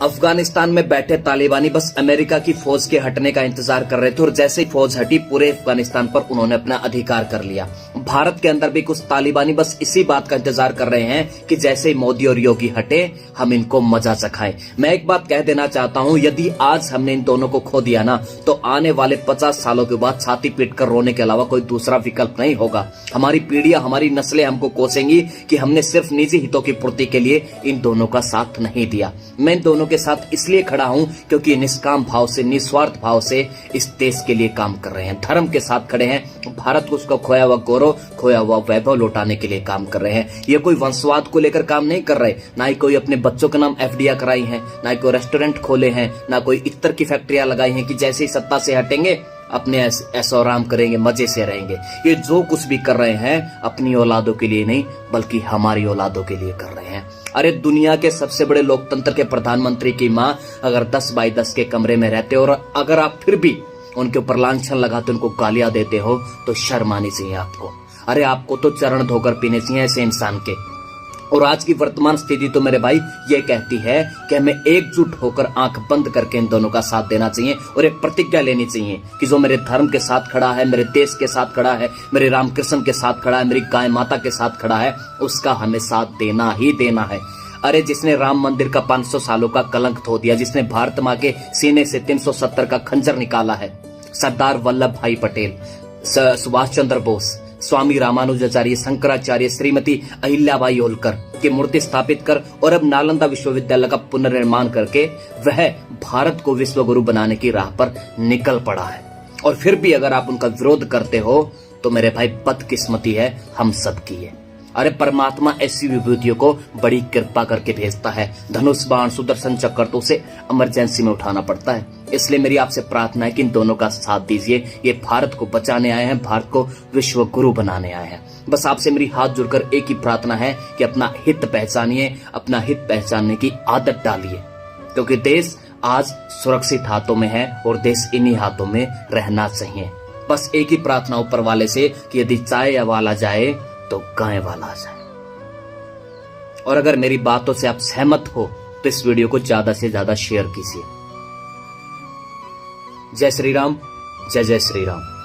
अफगानिस्तान में बैठे तालिबानी बस अमेरिका की फौज के हटने का इंतजार कर रहे थे और जैसे ही फौज हटी पूरे अफगानिस्तान पर उन्होंने अपना अधिकार कर लिया। भारत के अंदर भी कुछ तालिबानी बस इसी बात का इंतजार कर रहे हैं कि जैसे ही मोदी और योगी हटे हम इनको मजा चखाएं। मैं एक बात कह देना चाहता हूं, यदि आज हमने इन दोनों को खो दिया ना तो आने वाले 50 सालों के बाद छाती पीट कर रोने के अलावा कोई दूसरा विकल्प नहीं होगा। हमारी पीढ़ियां, हमारी नस्लें हमको कोसेंगी कि हमने सिर्फ निजी हितों की पूर्ति के लिए इन दोनों का साथ नहीं दिया। मैं इन दोनों के साथ इसलिए खड़ा हूं क्योंकि निष्काम भाव से, निस्वार्थ भाव से इस देश के लिए काम कर रहे हैं, धर्म के साथ खड़े हैं, भारत को उसका खोया हुआ गौरव, खोया हुआ वैभव लौटाने के लिए काम कर रहे हैं। ये कोई वंशवाद को लेकर काम नहीं कर रहे, ना ही कोई अपने बच्चों के नाम एफडीआई कराई है, ना ही कोई रेस्टोरेंट खोले हैं, ना कोई इत्र की फैक्ट्रियां लगाई हैं कि जैसे ही सत्ता से हटेंगे अपने ऐसो आराम करेंगे, मजे से रहेंगे। ये जो कुछ भी कर रहे हैं अपनी औलादों के लिए नहीं बल्कि हमारी औलादों के लिए कर रहे हैं। अरे दुनिया के सबसे बड़े लोकतंत्र के प्रधानमंत्री की माँ अगर 10 बाई 10 के कमरे में रहते हो और अगर आप फिर भी उनके ऊपर लांछन लगाते, उनको गालियां देते हो तो शर्म आनी चाहिए आपको। अरे आपको तो चरण धोकर पीने चाहिए ऐसे इंसान के। और आज की वर्तमान स्थिति तो मेरे भाई ये कहती है कि हमें एकजुट होकर आंख बंद करके इन दोनों का साथ देना चाहिए और एक प्रतिज्ञा लेनी चाहिए कि जो मेरे धर्म के साथ खड़ा है, मेरे देश के साथ खड़ा है, मेरे रामकृष्ण के साथ खड़ा है, मेरी गाय माता के साथ खड़ा है, उसका हमें साथ देना ही देना है। अरे जिसने राम मंदिर का 500 सालों का कलंक धो दिया, जिसने भारत माँ के सीने से 370 का खंजर निकाला है, सरदार वल्लभ भाई पटेल, सुभाष चंद्र बोस, स्वामी रामानुजाचार्य, शंकराचार्य, श्रीमती अहिल्याबाई होलकर की मूर्ति स्थापित कर और अब नालंदा विश्वविद्यालय का पुनर्निर्माण करके वह भारत को विश्व गुरु बनाने की राह पर निकल पड़ा है। और फिर भी अगर आप उनका विरोध करते हो तो मेरे भाई बदकिस्मती है हम सबकी है। अरे परमात्मा ऐसी विभूतियों को बड़ी कृपा करके भेजता है। धनुष बाण, सुदर्शन चक्र तो उसे इमरजेंसी में उठाना पड़ता है। इसलिए मेरी आपसे प्रार्थना है कि इन दोनों का साथ दीजिए। ये भारत को बचाने आए हैं, भारत को विश्व गुरु बनाने आए हैं। बस आपसे मेरी हाथ जोड़कर एक ही प्रार्थना है कि अपना हित पहचानिए, अपना हित पहचानने की आदत डालिए, क्योंकि देश आज सुरक्षित हाथों में है और देश इन्हीं हाथों में रहना चाहिए। बस एक ही प्रार्थना ऊपर वाले से कि यदि चाय वाला जाए तो गाय वाला आ जाए। और अगर मेरी बातों से आप सहमत हो तो इस वीडियो को ज्यादा से ज्यादा शेयर कीजिए। जय श्री राम, जय जय श्री राम।